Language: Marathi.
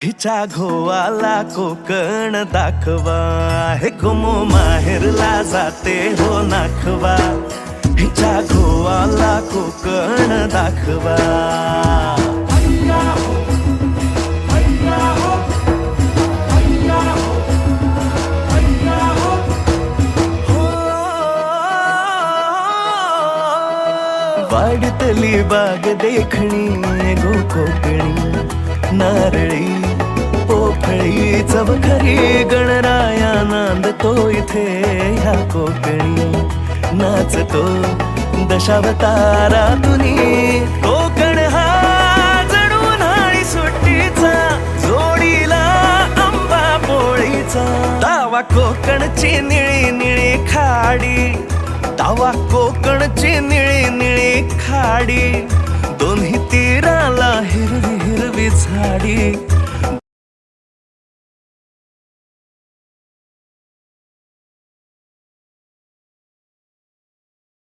हिच्या घोवाला कोकण दाखवा, हे गोमो माहेरला जाते हो नाखवा. हिच्या घोवाला कोकण दाखवा. वाडतली बाग देखणी गो कोकणी, नारळी पोफळी चवखरी गणराया नांदतो इथे ह्या कोकणी. नाचतो दशावतारातुनी कोकण हा जणू उन्हाळी सुट्टीचा, जोडीला आंबा पोळीचा. दावा कोकणची निळी निळी खाडी, दावा कोकणची निळी निळी खाडी. दोन्ही तीराला हिरवी हिरवी झाडी.